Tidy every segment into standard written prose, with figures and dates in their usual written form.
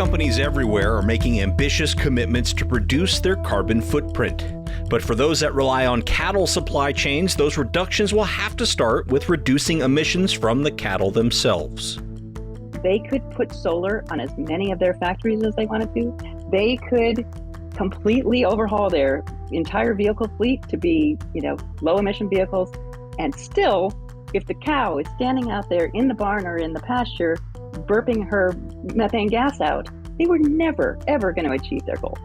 companies everywhere are making ambitious commitments to reduce their carbon footprint. But for those that rely on cattle supply chains, those reductions will have to start with reducing emissions from the cattle themselves. They could put solar on as many of their factories as they wanted to. They could completely overhaul their entire vehicle fleet to be, low emission vehicles. And still, if the cow is standing out there in the barn or in the pasture, burping her methane gas out, they were never, ever going to achieve their goal.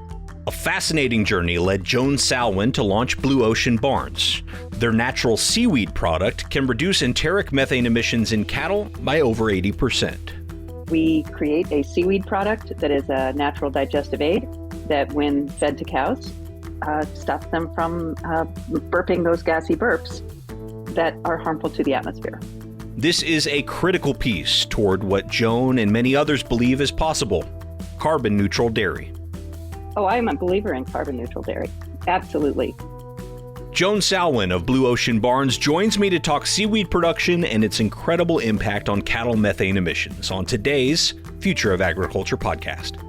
A fascinating journey led Joan Salwen to launch Blue Ocean Barns. Their natural seaweed product can reduce enteric methane emissions in cattle by over 80%. We create a seaweed product that is a natural digestive aid that, when fed to cows, stops them from burping those gassy burps that are harmful to the atmosphere. This is a critical piece toward what Joan and many others believe is possible: carbon neutral dairy. Oh, I'm a believer in carbon neutral dairy. Absolutely. Joan Salwen of Blue Ocean Barns joins me to talk seaweed production and its incredible impact on cattle methane emissions on today's Future of Agriculture podcast.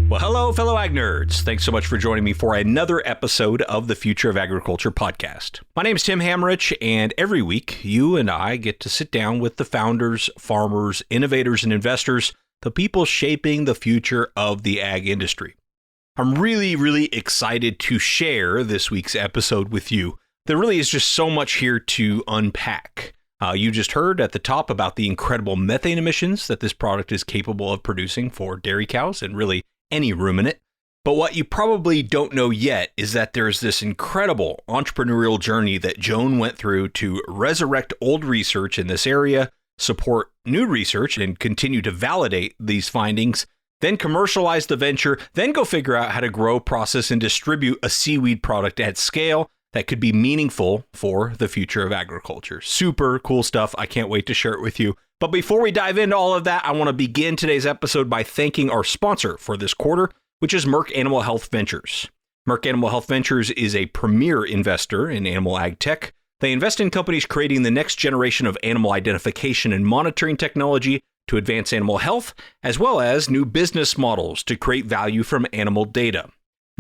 Well, hello, fellow ag nerds. Thanks so much for joining me for another episode of the Future of Agriculture podcast. My name is Tim Hammerich, and every week you and I get to sit down with the founders, farmers, innovators, and investors, the people shaping the future of the ag industry. I'm really excited to share this week's episode with you. There really is just so much here to unpack. You just heard at the top about the incredible methane emissions that this product is capable of producing for dairy cows and really any ruminant. But what you probably don't know yet is that there's this incredible entrepreneurial journey that Joan went through to resurrect old research in this area, support new research, and continue to validate these findings, then commercialize the venture, then go figure out how to grow, process, and distribute a seaweed product at scale that could be meaningful for the future of agriculture. Super cool stuff. I can't wait to share it with you. But before we dive into all of that, I want to begin today's episode by thanking our sponsor for this quarter, which is Merck Animal Health Ventures. Merck Animal Health Ventures is a premier investor in animal ag tech. They invest in companies creating the next generation of animal identification and monitoring technology to advance animal health, as well as new business models to create value from animal data.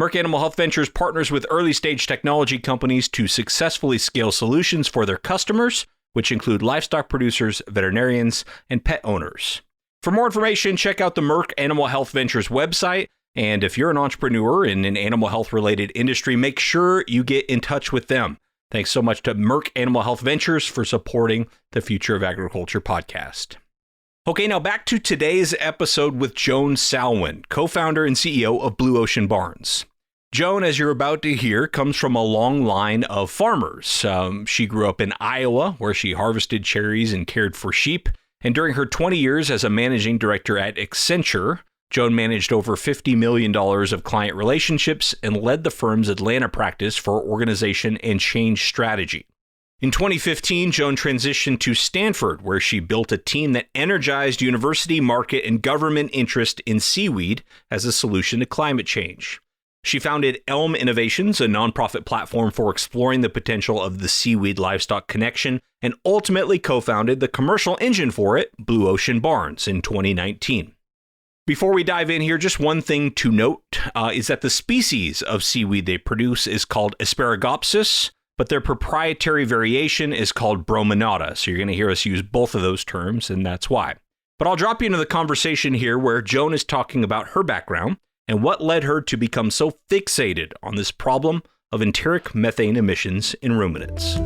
Merck Animal Health Ventures partners with early-stage technology companies to successfully scale solutions for their customers, which include livestock producers, veterinarians, and pet owners. For more information, check out the Merck Animal Health Ventures website. And if you're an entrepreneur in an animal health-related industry, make sure you get in touch with them. Thanks so much to Merck Animal Health Ventures for supporting the Future of Agriculture podcast. Okay, now back to today's episode with Joan Salwen, co-founder and CEO of Blue Ocean Barns. Joan, as you're about to hear, comes from a long line of farmers. She grew up in Iowa, where she harvested cherries and cared for sheep. And during her 20 years as a managing director at Accenture, Joan managed over $50 million of client relationships and led the firm's Atlanta practice for organization and change strategy. In 2015, Joan transitioned to Stanford, where she built a team that energized university, market, and government interest in seaweed as a solution to climate change. She founded Elm Innovations, a nonprofit platform for exploring the potential of the seaweed-livestock connection, and ultimately co-founded the commercial engine for it, Blue Ocean Barns, in 2019. Before we dive in here, just one thing to note is that the species of seaweed they produce is called Asparagus, but their proprietary variation is called brominata. So you're going to hear us use both of those terms, and that's why. But I'll drop you into the conversation here where Joan is talking about her background and what led her to become so fixated on this problem of enteric methane emissions in ruminants.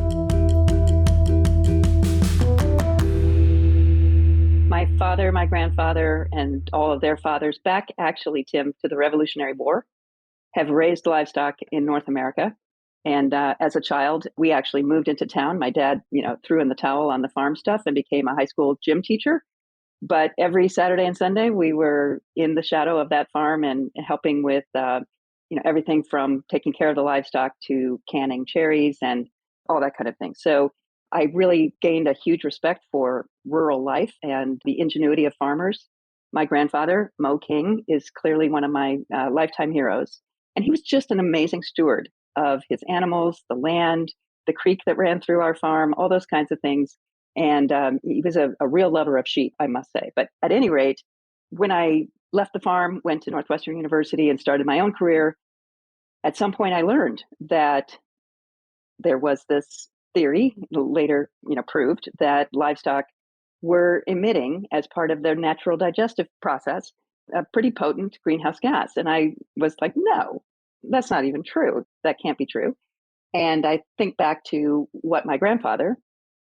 My father, my grandfather, and all of their fathers, back actually, Tim, to the Revolutionary War, have raised livestock in North America. And as a child, we actually moved into town. My dad, threw in the towel on the farm stuff and became a high school gym teacher. But every Saturday and Sunday, we were in the shadow of that farm and helping with, everything from taking care of the livestock to canning cherries and all that kind of thing. So I really gained a huge respect for rural life and the ingenuity of farmers. My grandfather, Mo King, is clearly one of my lifetime heroes. And he was just an amazing steward of his animals, the land, the creek that ran through our farm, all those kinds of things. And he was a real lover of sheep, I must say. But at any rate, when I left the farm, went to Northwestern University and started my own career, at some point I learned that there was this theory, later proved, that livestock were emitting, as part of their natural digestive process, a pretty potent greenhouse gas. And I was like, no, that's not even true. That can't be true. And I think back to what my grandfather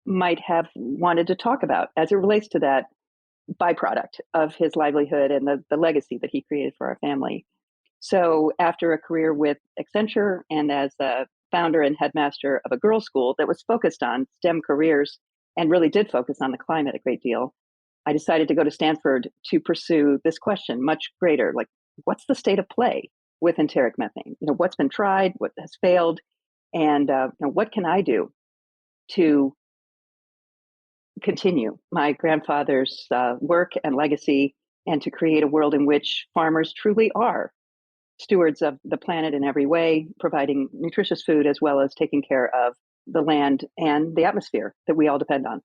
might have wanted to talk about as it relates to that byproduct of his livelihood and the legacy that he created for our family. So after a career with Accenture and as a founder and headmaster of a girls' school that was focused on STEM careers and really did focus on the climate a great deal, I decided to go to Stanford to pursue this question much greater, like what's the state of play with enteric methane? What's been tried, what has failed, and what can I do to continue my grandfather's work and legacy and to create a world in which farmers truly are stewards of the planet in every way, providing nutritious food as well as taking care of the land and the atmosphere that we all depend on.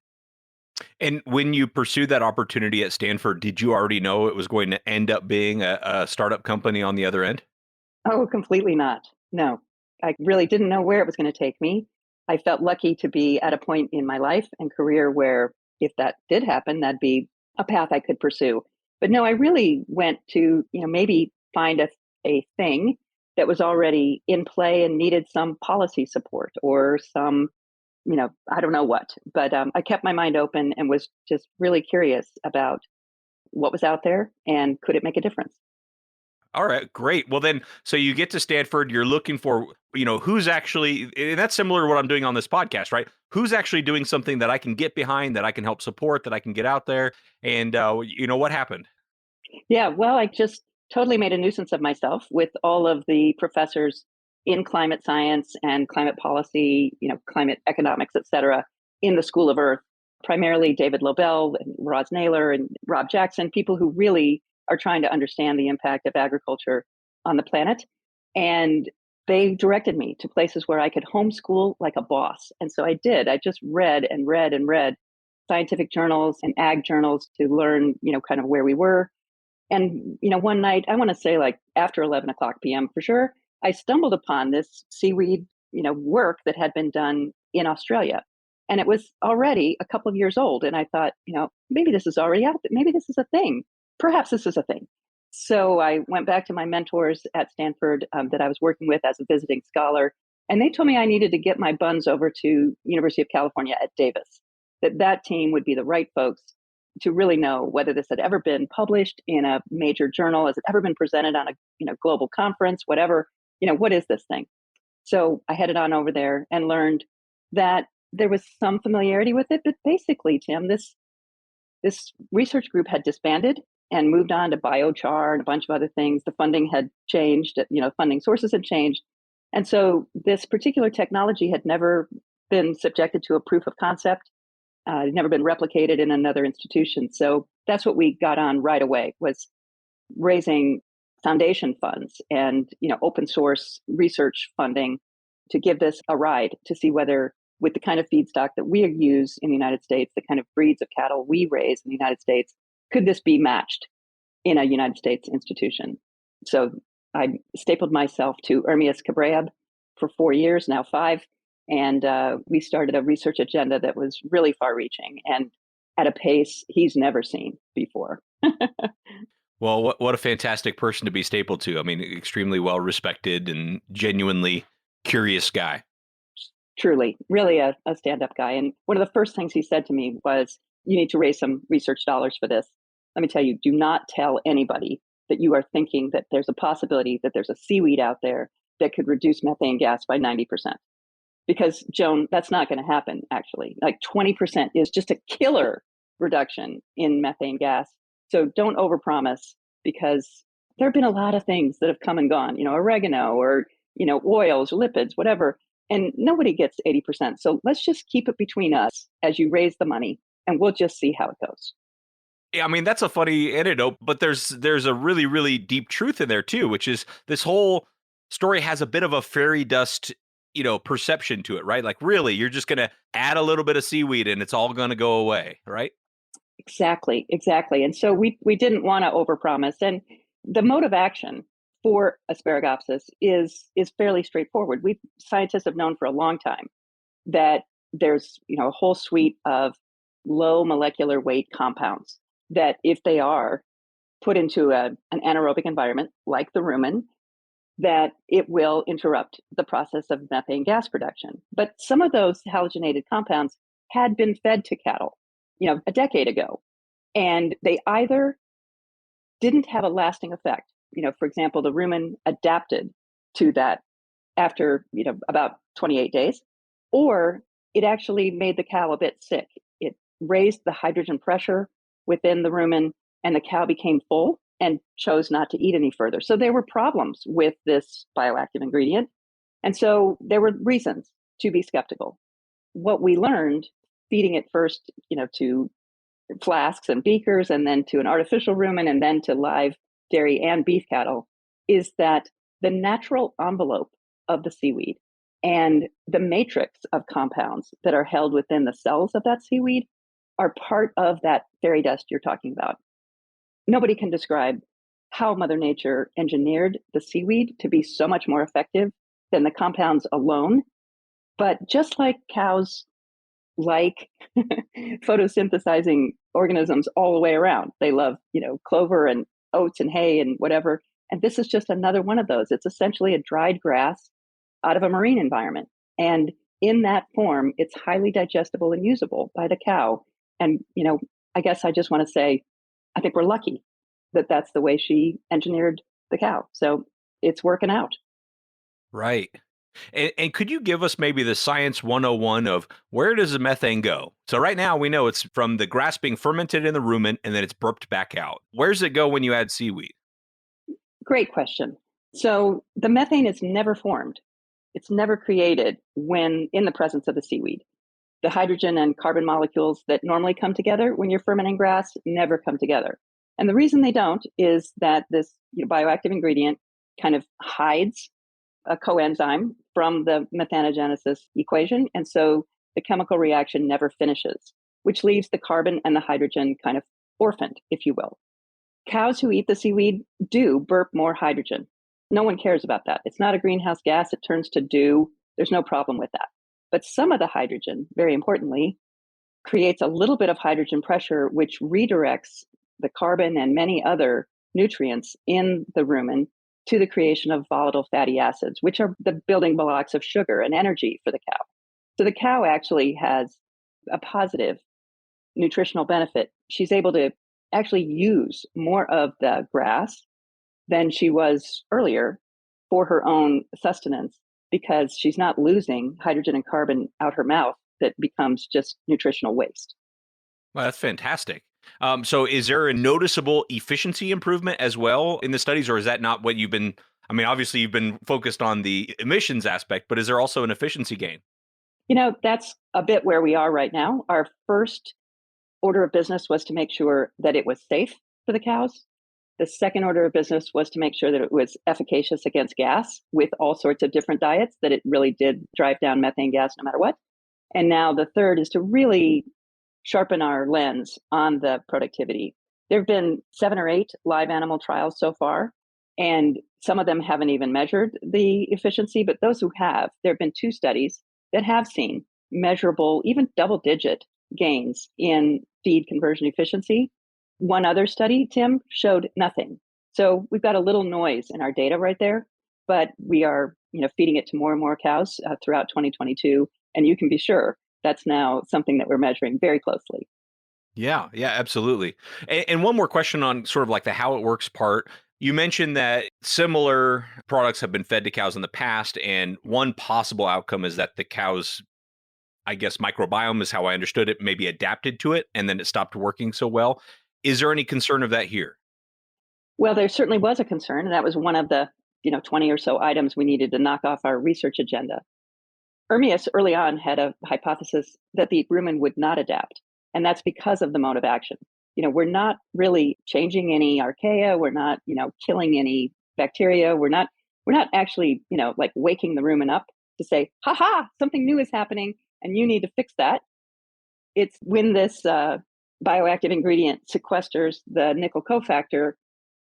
And when you pursued that opportunity at Stanford, did you already know it was going to end up being a startup company on the other end? Oh, completely not. No, I really didn't know where it was going to take me. I felt lucky to be at a point in my life and career where if that did happen, that'd be a path I could pursue. But no, I really went to, maybe find a thing that was already in play and needed some policy support or some, I don't know what. But I kept my mind open and was just really curious about what was out there and could it make a difference. All right, great. Well, then, so you get to Stanford, you're looking for, who's actually, and that's similar to what I'm doing on this podcast, right? Who's actually doing something that I can get behind, that I can help support, that I can get out there. And, what happened? Yeah, well, I just totally made a nuisance of myself with all of the professors in climate science and climate policy, climate economics, et cetera, in the School of Earth, primarily David Lobel and Roz Naylor and Rob Jackson, people who really are trying to understand the impact of agriculture on the planet. And they directed me to places where I could homeschool like a boss. And so I did. I just read and read and read scientific journals and ag journals to learn, kind of where we were. And, one night, I want to say like after 11 o'clock p.m. for sure, I stumbled upon this seaweed, work that had been done in Australia. And it was already a couple of years old. And I thought, maybe this is already out there. Maybe this is a thing. Perhaps this is a thing. So I went back to my mentors at Stanford that I was working with as a visiting scholar. And they told me I needed to get my buns over to University of California at Davis, that team would be the right folks to really know whether this had ever been published in a major journal, has it ever been presented on a global conference, whatever, what is this thing? So I headed on over there and learned that there was some familiarity with it, but basically, Tim, this research group had disbanded and moved on to biochar and a bunch of other things. The funding had changed, funding sources had changed. And so this particular technology had never been subjected to a proof of concept. It had never been replicated in another institution. So that's what we got on right away, was raising foundation funds and open source research funding to give this a ride to see whether, with the kind of feedstock that we use in the United States, the kind of breeds of cattle we raise in the United States, could this be matched in a United States institution? So I stapled myself to Ermias Cabrera for 4 years, now 5. And we started a research agenda that was really far reaching and at a pace he's never seen before. Well, what a fantastic person to be stapled to. I mean, extremely well respected and genuinely curious guy. Truly, really a stand-up guy. And one of the first things he said to me was, you need to raise some research dollars for this. Let me tell you, do not tell anybody that you are thinking that there's a possibility that there's a seaweed out there that could reduce methane gas by 90%. Because, Joan, that's not going to happen, actually. Like 20% is just a killer reduction in methane gas. So don't overpromise, because there have been a lot of things that have come and gone, oregano or, oils, lipids, whatever. And nobody gets 80%. So let's just keep it between us as you raise the money, and we'll just see how it goes. Yeah, I mean, that's a funny anecdote, but there's a really, really deep truth in there too, which is this whole story has a bit of a fairy dust, perception to it, right? Like really, you're just going to add a little bit of seaweed and it's all going to go away, right? Exactly, exactly. And so we didn't want to overpromise. And the mode of action for Asparagopsis is fairly straightforward. We scientists have known for a long time that there's a whole suite of low molecular weight compounds that if they are put into an anaerobic environment like the rumen, that it will interrupt the process of methane gas production. But some of those halogenated compounds had been fed to cattle, a decade ago, and they either didn't have a lasting effect. For example, the rumen adapted to that after, about 28 days, or it actually made the cow a bit sick. It raised the hydrogen pressure within the rumen and the cow became full and chose not to eat any further. So there were problems with this bioactive ingredient. And so there were reasons to be skeptical. What we learned, feeding it first, to flasks and beakers, and then to an artificial rumen, and then to live dairy and beef cattle, is that the natural envelope of the seaweed and the matrix of compounds that are held within the cells of that seaweed are part of that fairy dust you're talking about. Nobody can describe how Mother Nature engineered the seaweed to be so much more effective than the compounds alone. But just like cows like photosynthesizing organisms all the way around, they love, clover and oats and hay and whatever. And this is just another one of those. It's essentially a dried grass out of a marine environment. And in that form, it's highly digestible and usable by the cow. And, I guess I just want to say, I think we're lucky that that's the way she engineered the cow. So it's working out. Right. And could you give us maybe the science 101 of where does the methane go? So right now we know it's from the grass being fermented in the rumen and then it's burped back out. Where does it go when you add seaweed? Great question. So the methane is never formed. It's never created when in the presence of the seaweed. The hydrogen and carbon molecules that normally come together when you're fermenting grass never come together. And the reason they don't is that this bioactive ingredient kind of hides a coenzyme from the methanogenesis equation. And so the chemical reaction never finishes, which leaves the carbon and the hydrogen kind of orphaned, if you will. Cows who eat the seaweed do burp more hydrogen. No one cares about that. It's not a greenhouse gas. It turns to dew. There's no problem with that. But some of the hydrogen, very importantly, creates a little bit of hydrogen pressure, which redirects the carbon and many other nutrients in the rumen to the creation of volatile fatty acids, which are the building blocks of sugar and energy for the cow. So the cow actually has a positive nutritional benefit. She's able to actually use more of the grass than she was earlier for her own sustenance because she's not losing hydrogen and carbon out her mouth that becomes just nutritional waste. Well, that's fantastic. So is there a noticeable efficiency improvement as well in the studies, or is that not what you've been, obviously you've been focused on the emissions aspect, but is there also an efficiency gain? That's a bit where we are right now. Our first order of business was to make sure that it was safe for the cows. The second order of business was to make sure that it was efficacious against gas with all sorts of different diets, that it really did drive down methane gas no matter what. And now the third is to really sharpen our lens on the productivity. There have been 7 or 8 live animal trials so far, and some of them haven't even measured the efficiency, but those who have, there have been 2 studies that have seen measurable, even double-digit gains in feed conversion efficiency. One other study, Tim, showed nothing. So we've got a little noise in our data right there, but we are, feeding it to more and more cows throughout 2022, and you can be sure that's now something that we're measuring very closely. Yeah, absolutely. And one more question on sort of like the how it works part. You mentioned that similar products have been fed to cows in the past, and one possible outcome is that the cows, I guess, microbiome is how I understood it, maybe adapted to it, and then it stopped working so well. Is there any concern of that here? Well, there certainly was a concern, and that was one of the 20 or so items we needed to knock off our research agenda. Ermias early on had a hypothesis that the rumen would not adapt, and that's because of the mode of action. We're not really changing any archaea. We're not, killing any bacteria. We're not we're not actually, like waking the rumen up to say, ha ha, something new is happening and you need to fix that. It's when this bioactive ingredient sequesters the nickel cofactor,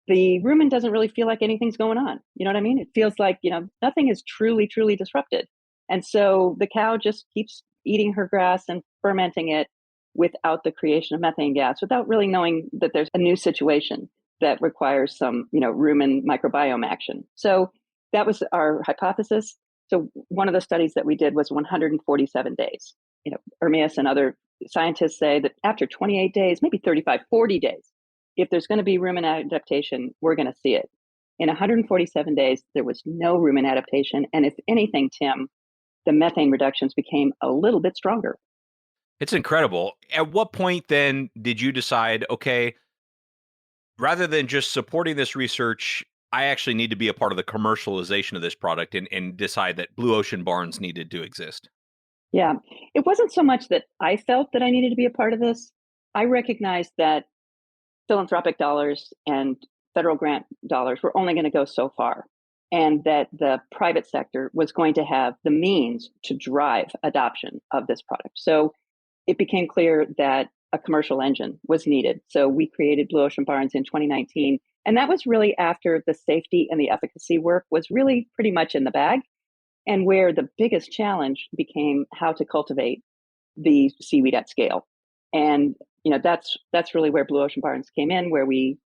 the rumen doesn't really feel like anything's going on. You know what I mean? It feels like, nothing is truly, truly disrupted. And so the cow just keeps eating her grass and fermenting it without the creation of methane gas, without really knowing that there's a new situation that requires some, rumen microbiome action. So that was our hypothesis. So one of the studies that we did was 147 days. Ermias and other scientists say that after 28 days, maybe 35, 40 days, if there's going to be rumen adaptation, we're going to see it. In 147 days, there was no rumen adaptation. And if anything, Tim, the methane reductions became a little bit stronger. It's incredible. At what point then did you decide, okay, rather than just supporting this research, I actually need to be a part of the commercialization of this product and decide that blue ocean barns needed to exist? Yeah, it wasn't so much that I felt that I needed to be a part of this. I recognized that philanthropic dollars and federal grant dollars were only going to go so far, and that the private sector was going to have the means to drive adoption of this product. So it became clear that a commercial engine was needed. So we created Blue Ocean Barns in 2019. And that was really after the safety and the efficacy work was really pretty much in the bag, and where the biggest challenge became how to cultivate the seaweed at scale. And that's really where Blue Ocean Barns came in, where we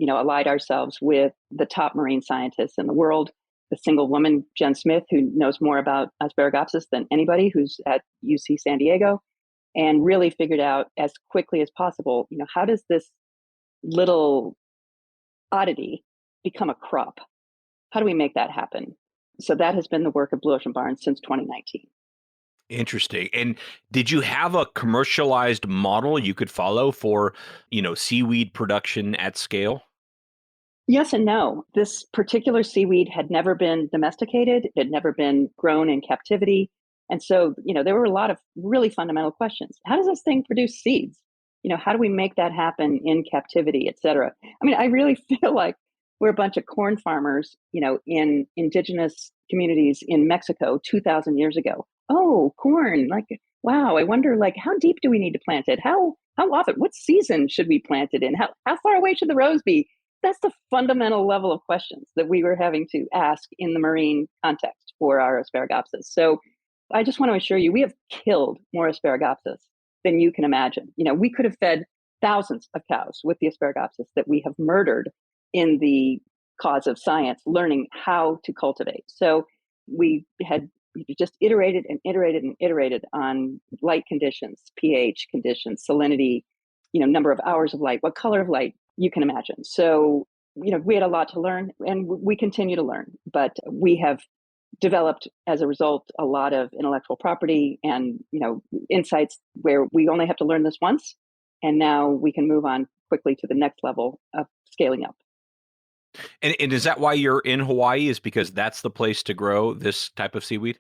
allied ourselves with the top marine scientists in the world, the single woman, Jen Smith, who knows more about Asparagopsis than anybody, who's at UC San Diego, and really figured out as quickly as possible, how does this little oddity become a crop? How do we make that happen? So that has been the work of Blue Ocean Barns since 2019. Interesting. And did you have a commercialized model you could follow for, seaweed production at scale? Yes and no. This particular seaweed had never been domesticated. It had never been grown in captivity. And so, there were a lot of really fundamental questions. How does this thing produce seeds? How do we make that happen in captivity, et cetera? I mean, I really feel like we're a bunch of corn farmers, in indigenous communities in Mexico 2,000 years ago. Oh, corn, like, wow, I wonder, like, how deep do we need to plant it? How often? What season should we plant it in? How far away should the rows be? That's the fundamental level of questions that we were having to ask in the marine context for our Asparagopsis. So I just want to assure you, we have killed more Asparagopsis than you can imagine. We could have fed thousands of cows with the Asparagopsis that we have murdered in the cause of science, learning how to cultivate. So we had just iterated and iterated and iterated on light conditions, pH conditions, salinity, number of hours of light, what color of light you can imagine. So, we had a lot to learn, and we continue to learn, but we have developed as a result a lot of intellectual property and, insights where we only have to learn this once, and now we can move on quickly to the next level of scaling up. And is that why you're in Hawaii, is because that's the place to grow this type of seaweed?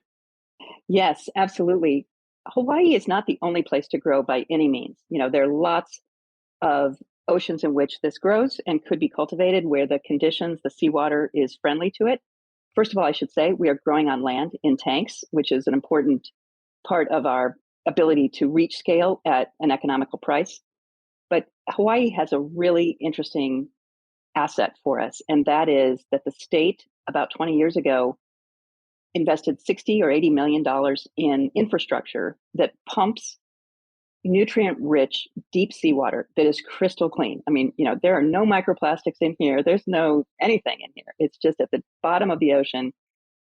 Yes, absolutely. Hawaii is not the only place to grow by any means. There are lots of oceans in which this grows and could be cultivated where the conditions, the seawater is friendly to it. First of all, I should say we are growing on land in tanks, which is an important part of our ability to reach scale at an economical price. But Hawaii has a really interesting asset for us, and that is that the state about 20 years ago invested 60 or 80 million dollars in infrastructure that pumps nutrient-rich deep seawater that is crystal clean. I mean, there are no microplastics in here. There's no anything in here. It's just at the bottom of the ocean,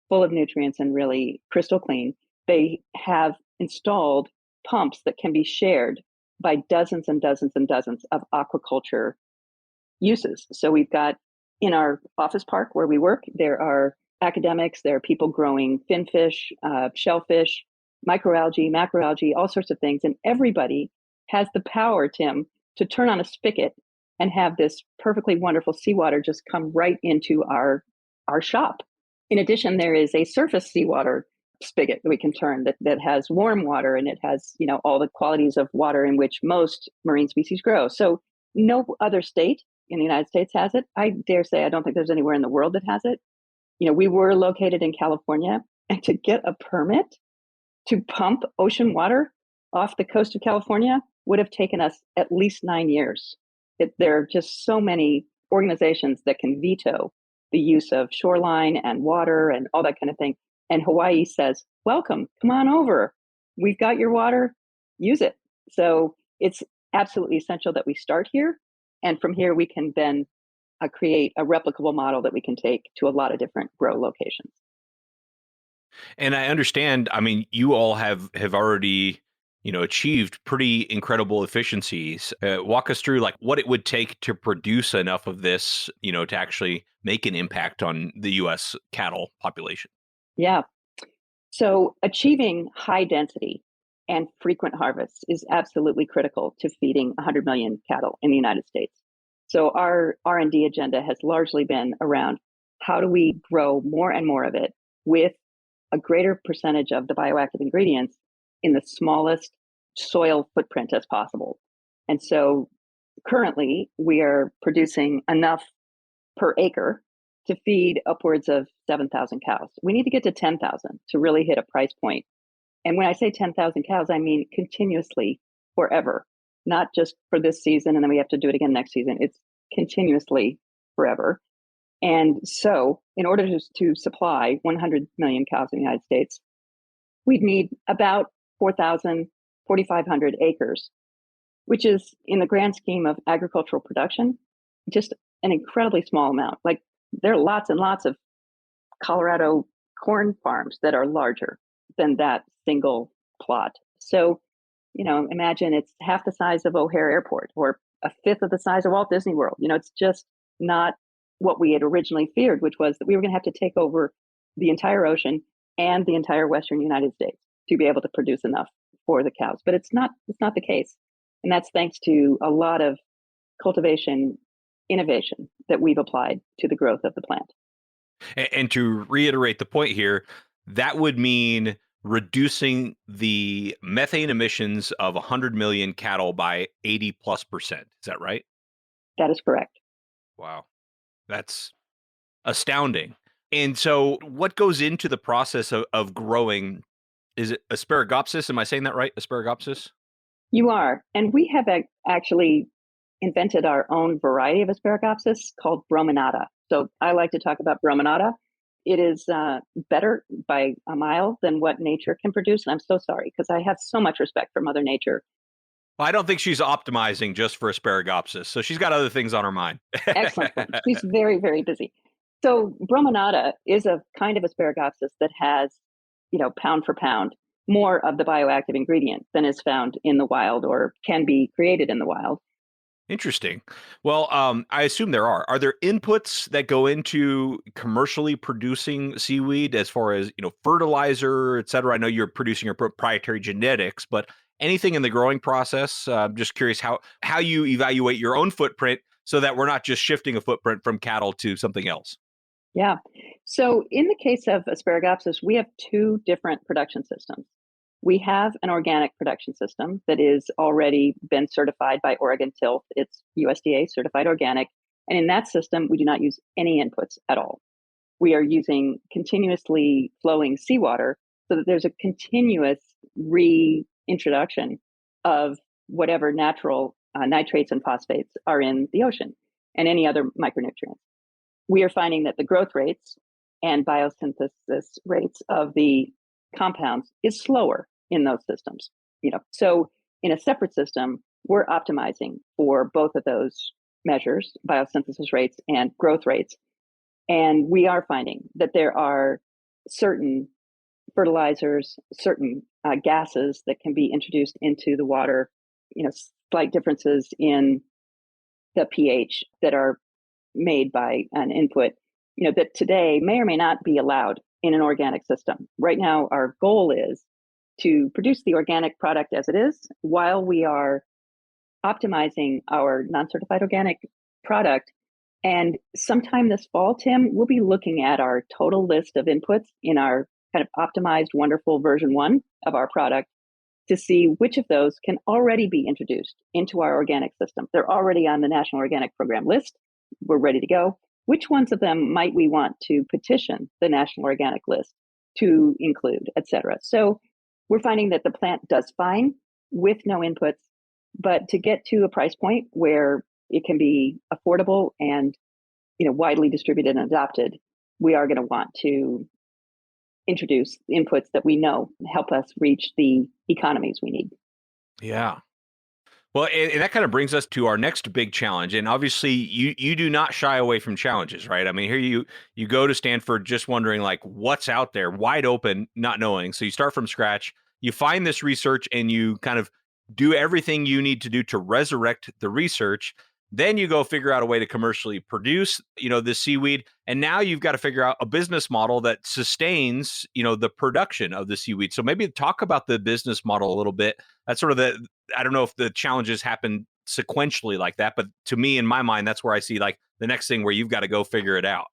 full of nutrients and really crystal clean. They have installed pumps that can be shared by dozens and dozens and dozens of aquaculture uses. So we've got in our office park where we work, there are academics, there are people growing finfish, shellfish, microalgae, macroalgae, all sorts of things. And everybody has the power, Tim, to turn on a spigot and have this perfectly wonderful seawater just come right into our shop. In addition, there is a surface seawater spigot that we can turn that has warm water, and it has, all the qualities of water in which most marine species grow. So no other state in the United States has it. I dare say I don't think there's anywhere in the world that has it. We were located in California, and to get a permit to pump ocean water off the coast of California would have taken us at least 9 years. There are just so many organizations that can veto the use of shoreline and water and all that kind of thing. And Hawaii says, welcome, come on over. We've got your water, use it. So it's absolutely essential that we start here. And from here, we can then create a replicable model that we can take to a lot of different grow locations. And I understand, I mean, you all have already, achieved pretty incredible efficiencies. Walk us through like what it would take to produce enough of this, to actually make an impact on the US cattle population. Yeah. So achieving high density and frequent harvests is absolutely critical to feeding 100 million cattle in the United States. So our R&D agenda has largely been around how do we grow more and more of it with a greater percentage of the bioactive ingredients in the smallest soil footprint as possible. And so currently we are producing enough per acre to feed upwards of 7,000 cows. We need to get to 10,000 to really hit a price point. And when I say 10,000 cows, I mean continuously forever, not just for this season and then we have to do it again next season. It's continuously forever. And so in order to supply 100 million cows in the United States, we'd need about 4,000, 4,500 acres, which is in the grand scheme of agricultural production, just an incredibly small amount. Like there are lots and lots of Colorado corn farms that are larger than that single plot. So, imagine it's half the size of O'Hare Airport or a fifth of the size of Walt Disney World. It's just not what we had originally feared, which was that we were going to have to take over the entire ocean and the entire Western United States to be able to produce enough for the cows. But it's not the case. And that's thanks to a lot of cultivation innovation that we've applied to the growth of the plant. And to reiterate the point here, that would mean reducing the methane emissions of 100 million cattle by 80+%. Is that right? That is correct. Wow. That's astounding. And so what goes into the process of growing? Is it Asparagopsis? Am I saying that right? Asparagopsis? You are. And we have actually invented our own variety of Asparagopsis called brominata. So I like to talk about brominata. It is better by a mile than what nature can produce. And I'm so sorry because I have so much respect for Mother Nature. Well, I don't think she's optimizing just for Asparagopsis. So she's got other things on her mind. Excellent point. She's very, very busy. So brominata is a kind of Asparagopsis that has, pound for pound, more of the bioactive ingredient than is found in the wild or can be created in the wild. Interesting. Well, I assume there are. Are there inputs that go into commercially producing seaweed as far as, fertilizer, et cetera? I know you're producing your proprietary genetics, but anything in the growing process? I'm just curious how you evaluate your own footprint so that we're not just shifting a footprint from cattle to something else. Yeah. So in the case of Asparagopsis, we have two different production systems. We have an organic production system that is already been certified by Oregon Tilth. It's USDA certified organic. And in that system, we do not use any inputs at all. We are using continuously flowing seawater so that there's a continuous reintroduction of whatever natural nitrates and phosphates are in the ocean and any other micronutrients. We are finding that the growth rates and biosynthesis rates of the compounds is slower in those systems. So in a separate system, we're optimizing for both of those measures, biosynthesis rates and growth rates. And we are finding that there are certain fertilizers, certain gases that can be introduced into the water, slight differences in the pH that are made by an input, that today may or may not be allowed in an organic system. Right now, our goal is to produce the organic product as it is while we are optimizing our non-certified organic product. And sometime this fall, Tim, we'll be looking at our total list of inputs in our kind of optimized, wonderful version 1 of our product to see which of those can already be introduced into our organic system. They're already on the National Organic Program list. We're ready to go. which ones of them might we want to petition the National Organic List to include, et cetera. So we're finding that the plant does fine with no inputs, but to get to a price point where it can be affordable and widely distributed and adopted, we are going to want to introduce inputs that we know help us reach the economies we need. Yeah. Well, and that kind of brings us to our next big challenge. And obviously, you do not shy away from challenges, right? I mean, here you go to Stanford just wondering like what's out there, wide open, not knowing. So you start from scratch. You find this research, and you kind of do everything you need to do to resurrect the research. Then you go figure out a way to commercially produce, the seaweed, and now you've got to figure out a business model that sustains, the production of the seaweed. So maybe talk about the business model a little bit. That's sort of I don't know if the challenges happen sequentially like that, but to me, in my mind, that's where I see like the next thing where you've got to go figure it out.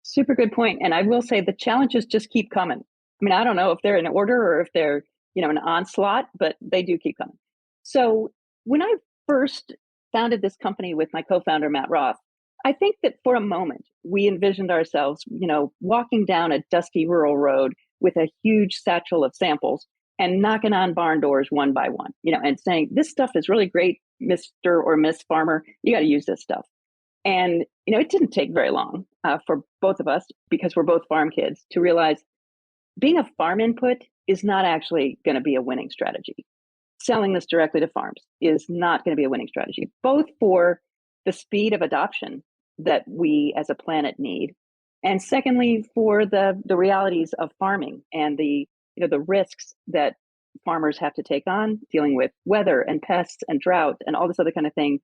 Super good point. And I will say the challenges just keep coming. I mean, I don't know if they're in order or if they're, an onslaught, but they do keep coming. So when I first founded this company with my co-founder, Matt Roth, I think that for a moment we envisioned ourselves, walking down a dusty rural road with a huge satchel of samples and knocking on barn doors one by one, and saying, this stuff is really great, Mr. or Miss Farmer, you got to use this stuff. And, it didn't take very long for both of us, because we're both farm kids, to realize being a farm input is not actually going to be a winning strategy. Selling this directly to farms is not going to be a winning strategy, both for the speed of adoption that we as a planet need, and secondly, for the realities of farming and the risks that farmers have to take on dealing with weather and pests and drought and all this other kind of thing.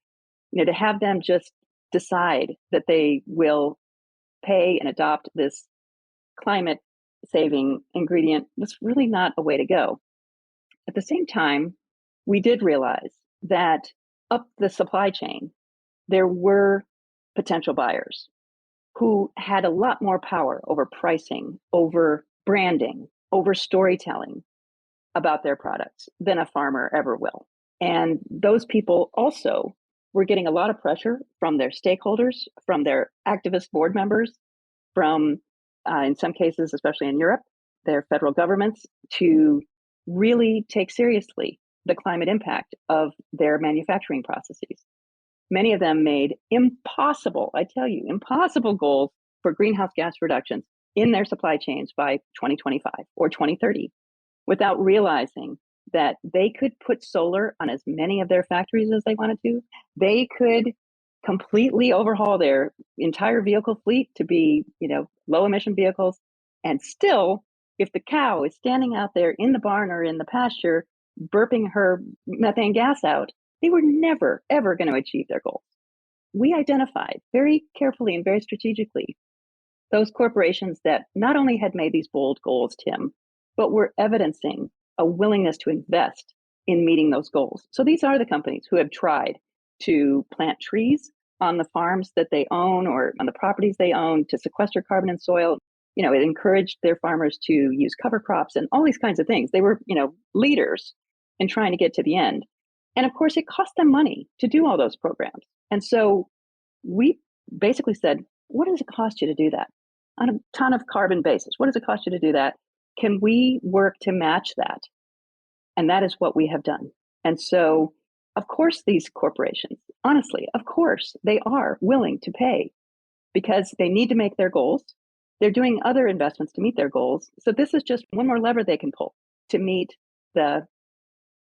To have them just decide that they will pay and adopt this climate saving ingredient was really not a way to go. At the same time, we did realize that up the supply chain, there were potential buyers who had a lot more power over pricing, over branding, over storytelling about their products than a farmer ever will. And those people also were getting a lot of pressure from their stakeholders, from their activist board members, from, in some cases, especially in Europe, their federal governments, to really take seriously the climate impact of their manufacturing processes. Many of them made impossible goals for greenhouse gas reductions in their supply chains by 2025 or 2030, without realizing that they could put solar on as many of their factories as they wanted to. They could completely overhaul their entire vehicle fleet to be, low emission vehicles. And still, if the cow is standing out there in the barn or in the pasture, burping her methane gas out, they were never, ever going to achieve their goals. We identified very carefully and very strategically those corporations that not only had made these bold goals, Tim, but were evidencing a willingness to invest in meeting those goals. So these are the companies who have tried to plant trees on the farms that they own or on the properties they own to sequester carbon in soil. It encouraged their farmers to use cover crops and all these kinds of things. They were, leaders in trying to get to the end. And of course, it cost them money to do all those programs. And so we basically said, what does it cost you to do that? On a ton of carbon basis, what does it cost you to do that? Can we work to match that? And that is what we have done. And so, of course, these corporations, honestly, of course, they are willing to pay because they need to make their goals. They're doing other investments to meet their goals. So this is just one more lever they can pull to meet the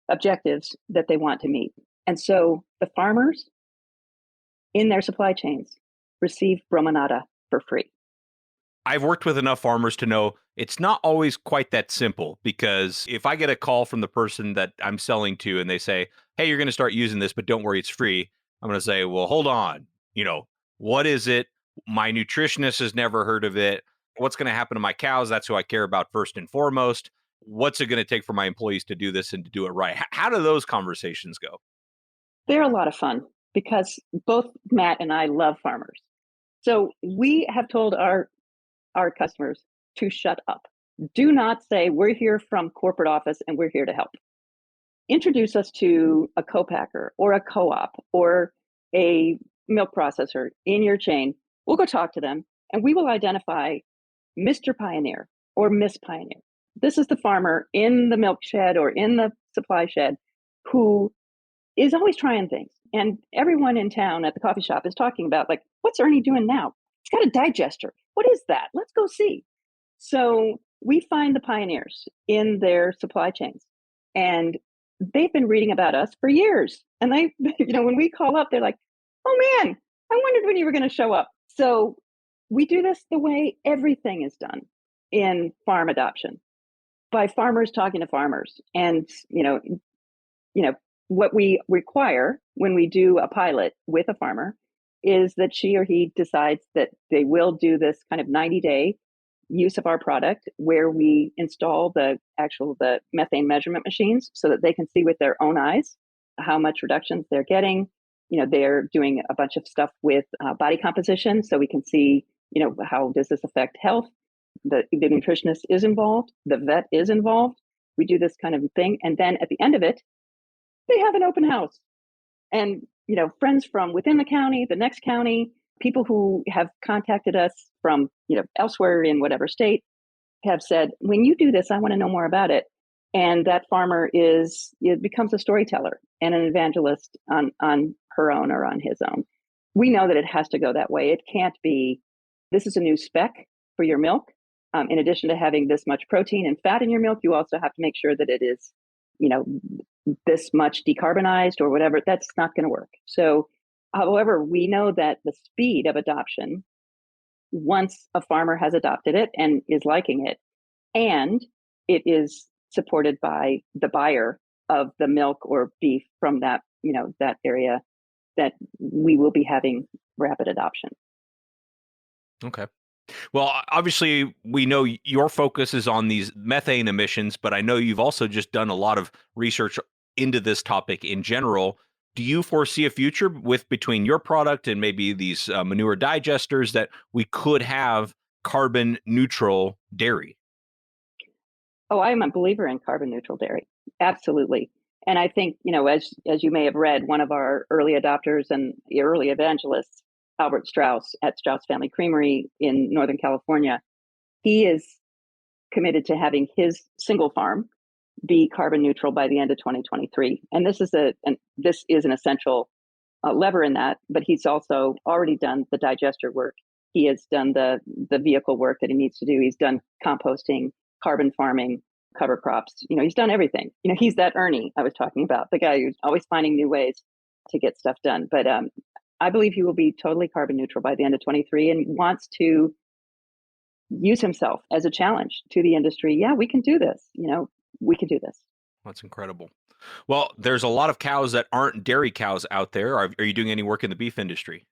objectives that they want to meet. And so the farmers in their supply chains receive brominata for free. I've worked with enough farmers to know it's not always quite that simple, because if I get a call from the person that I'm selling to and they say, hey, you're going to start using this, but don't worry, it's free. I'm going to say, well, hold on. What is it? My nutritionist has never heard of it. What's going to happen to my cows? That's who I care about first and foremost. What's it going to take for my employees to do this and to do it right? How do those conversations go? They're a lot of fun because both Matt and I love farmers. So we have told our customers to shut up. Do not say, we're here from corporate office and we're here to help. Introduce us to a co-packer or a co-op or a milk processor in your chain We'll go talk to them and we will identify Mr. Pioneer or Miss Pioneer. This is the farmer in the milk shed or in the supply shed who is always trying things. And everyone in town at the coffee shop is talking about, like, what's Ernie doing now? He's got a digester. What is that? Let's go see. So we find the pioneers in their supply chains. And they've been reading about us for years. And they, when we call up, they're like, oh man, I wondered when you were going to show up. So we do this the way everything is done in farm adoption, by farmers talking to farmers. And, what we require when we do a pilot with a farmer is that she or he decides that they will do this kind of 90-day use of our product, where we install the methane measurement machines so that they can see with their own eyes how much reductions they're getting. They're doing a bunch of stuff with body composition, so we can see, how does this affect health. The nutritionist is involved, the vet is involved. We do this kind of thing, and then at the end of it, they have an open house. And, friends from within the county, the next county, people who have contacted us from, elsewhere in whatever state have said, when you do this, I want to know more about it. And that farmer becomes a storyteller and an evangelist on her own or on his own. We know that it has to go that way. It can't be, this is a new spec for your milk. In addition to having this much protein and fat in your milk, you also have to make sure that it is, this much decarbonized or whatever. That's not going to work. So, however, we know that the speed of adoption, once a farmer has adopted it and is liking it, and it is supported by the buyer of the milk or beef from that, that area, that we will be having rapid adoption. Okay. Well, obviously, we know your focus is on these methane emissions, but I know you've also just done a lot of research into this topic in general. Do you foresee a future between your product and maybe these manure digesters that we could have carbon neutral dairy? Oh, I'm a believer in carbon neutral dairy. Absolutely. And I think, as you may have read, one of our early adopters and early evangelists, Albert Strauss at Strauss Family Creamery in Northern California, he is committed to having his single farm be carbon neutral by the end of 2023. And this is an essential lever in that, but he's also already done the digester work. He has done the vehicle work that he needs to do. He's done composting, carbon farming, cover crops. He's done everything. He's that Ernie I was talking about, the guy who's always finding new ways to get stuff done. But I believe he will be totally carbon neutral by the end of 23 and wants to use himself as a challenge to the industry. Yeah, we can do this. We can do this. That's incredible. Well, there's a lot of cows that aren't dairy cows out there. Are you doing any work in the beef industry?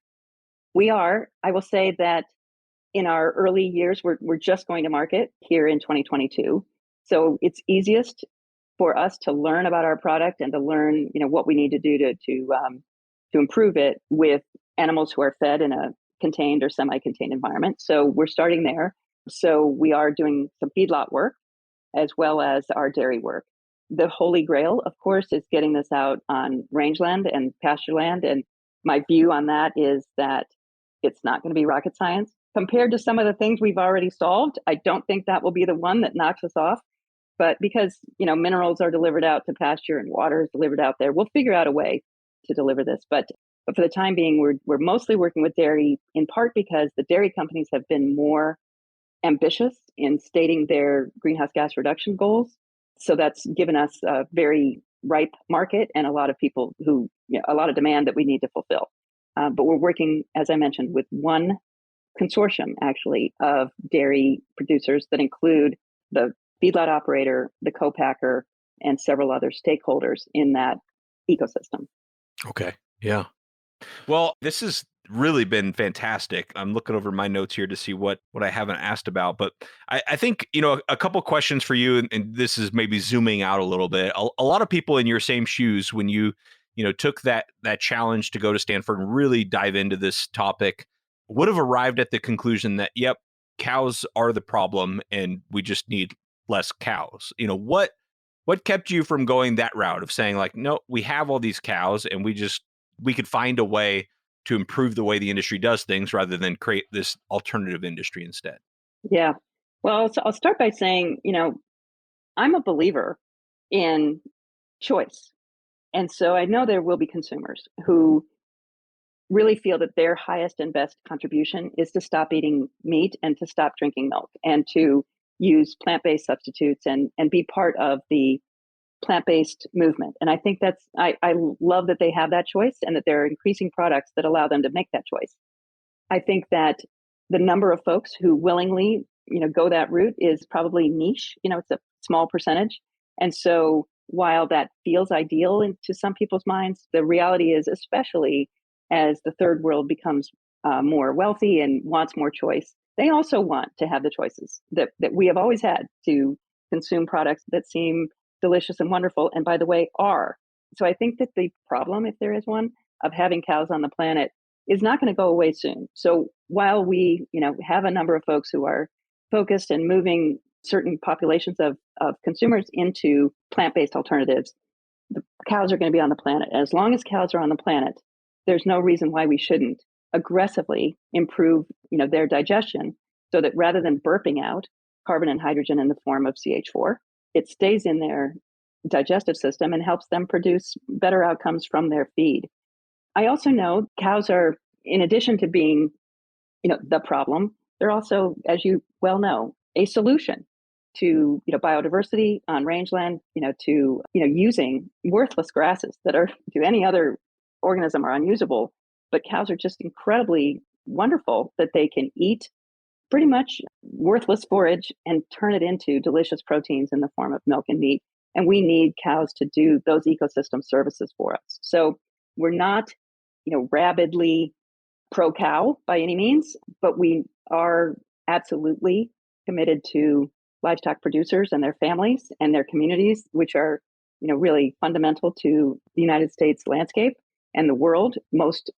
We are. I will say that in our early years, we're just going to market here in 2022. So it's easiest for us to learn about our product and to learn, what we need to do to improve it with animals who are fed in a contained or semi-contained environment. So we're starting there. So we are doing some feedlot work as well as our dairy work. The holy grail, of course, is getting this out on rangeland and pasture land. And my view on that is that it's not going to be rocket science. Compared to some of the things we've already solved, I don't think that will be the one that knocks us off. But because, minerals are delivered out to pasture and water is delivered out there, we'll figure out a way to deliver this. But for the time being, we're mostly working with dairy, in part because the dairy companies have been more ambitious in stating their greenhouse gas reduction goals. So that's given us a very ripe market and a lot of people a lot of demand that we need to fulfill. But we're working, as I mentioned, with one consortium, actually, of dairy producers that include the feedlot operator, the co-packer, and several other stakeholders in that ecosystem. Okay. Yeah. Well, this has really been fantastic. I'm looking over my notes here to see what I haven't asked about, but I think, a couple questions for you, and this is maybe zooming out a little bit. A lot of people in your same shoes, when you took that challenge to go to Stanford and really dive into this topic, would have arrived at the conclusion that, yep, cows are the problem and we just need less cows. What kept you from going that route of saying, like, no, we have all these cows and we could find a way to improve the way the industry does things rather than create this alternative industry instead? Yeah. Well, so I'll start by saying, I'm a believer in choice. And so I know there will be consumers who really feel that their highest and best contribution is to stop eating meat and to stop drinking milk and to use plant-based substitutes and be part of the plant-based movement. And I think I love that they have that choice and that there are increasing products that allow them to make that choice. I think that the number of folks who willingly, go that route is probably niche. It's a small percentage. And so while that feels ideal to some people's minds, the reality is, especially as the third world becomes more wealthy and wants more choice, they also want to have the choices that we have always had to consume products that seem delicious and wonderful, and by the way, are. So I think that the problem, if there is one, of having cows on the planet is not going to go away soon. So while we, have a number of folks who are focused and moving certain populations of consumers into plant-based alternatives, the cows are going to be on the planet. As long as cows are on the planet, there's no reason why we shouldn't aggressively improve, their digestion so that rather than burping out carbon and hydrogen in the form of CH4, it stays in their digestive system and helps them produce better outcomes from their feed. I also know cows are, in addition to being, the problem, they're also, as you well know, a solution to, biodiversity on rangeland, to, using worthless grasses that are to any other organism are unusable. But cows are just incredibly wonderful that they can eat pretty much worthless forage and turn it into delicious proteins in the form of milk and meat. And we need cows to do those ecosystem services for us. So we're not, rabidly pro-cow by any means, but we are absolutely committed to livestock producers and their families and their communities, which are, really fundamental to the United States landscape and the world. Most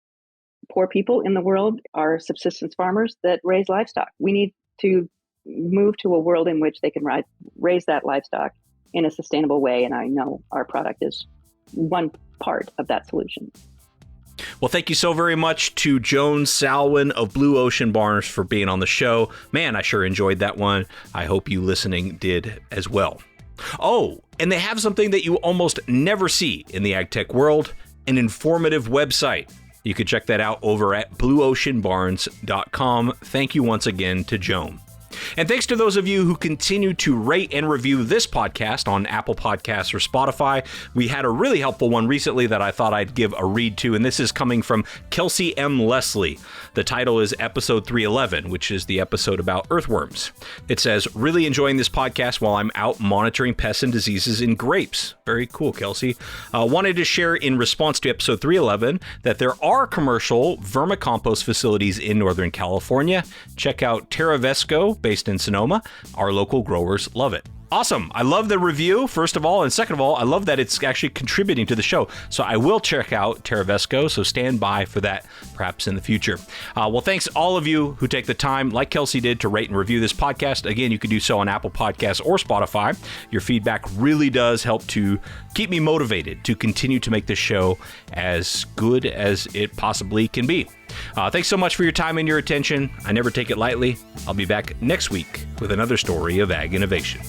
poor people in the world are subsistence farmers that raise livestock. We need to move to a world in which they can raise that livestock in a sustainable way. And I know our product is one part of that solution. Well, thank you so very much to Joan Salwen of Blue Ocean Barns for being on the show. Man, I sure enjoyed that one. I hope you listening did as well. Oh, and they have something that you almost never see in the ag tech world, an informative website. You can check that out over at blueoceanbarns.com. Thank you once again to Joan. And thanks to those of you who continue to rate and review this podcast on Apple Podcasts or Spotify. We had a really helpful one recently that I thought I'd give a read to, and this is coming from Kelsey M. Leslie. The title is Episode 311, which is the episode about earthworms. It says, really enjoying this podcast while I'm out monitoring pests and diseases in grapes. Very cool, Kelsey. Wanted to share in response to Episode 311 that there are commercial vermicompost facilities in Northern California. Check out Terravesco, based in Sonoma. Our local growers love it. Awesome. I love the review, first of all. And second of all, I love that it's actually contributing to the show. So I will check out Terravesco. So stand by for that perhaps in the future. Well, thanks all of you who take the time, like Kelsey did, to rate and review this podcast. Again, you can do so on Apple Podcasts or Spotify. Your feedback really does help to keep me motivated to continue to make this show as good as it possibly can be. Thanks so much for your time and your attention. I never take it lightly. I'll be back next week with another story of ag innovation.